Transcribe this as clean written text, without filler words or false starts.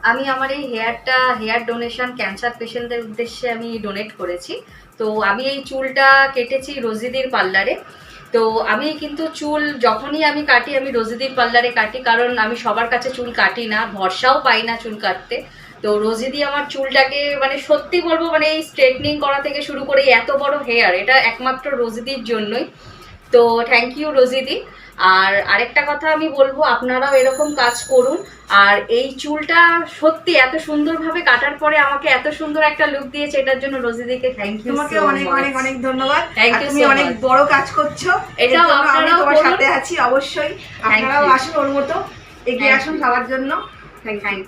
আমি আমার এই হেয়ার ডোনেশন ক্যান্সার পেশেন্টদের উদ্দেশ্যে আমি ডোনেট করেছি। তো আমি এই চুলটা কেটেছি রোজিদির পার্লারে। তো আমি কিন্তু চুল যখনই আমি কাটি আমি রোজিদির পার্লারে কাটি, কারণ আমি সবার কাছে চুল কাটি না, ভরসাও পাই না চুল কাটতে। তো রোজিদি আমার চুলটাকে মানে সত্যি বলবো, মানে এই স্ট্রেটনিং করা থেকে শুরু করে এত বড় হেয়ার, এটা একমাত্র রোজিদির জন্যই। তো থ্যাংক ইউ রোজিদি। আর আরেকটা কথা আমি বলবো, আপনারাও এরকম কাজ করুন। আর এই চুলটা সত্যি এত সুন্দরভাবে কাটার পরে আমাকে এত সুন্দর একটা লুক দিয়েছে, এটার জন্য রোজিদিকে থ্যাংক ইউ। তোমাকে অনেক অনেক অনেক ধন্যবাদ। তুমি অনেক বড় কাজ করছো, এটাও আমি আপনারাও তোমার করুন। সাথে আছি অবশ্যই। আপনারাও আসুন, ওর মতো এগিয়ে আসুন সবার জন্য। Thank you.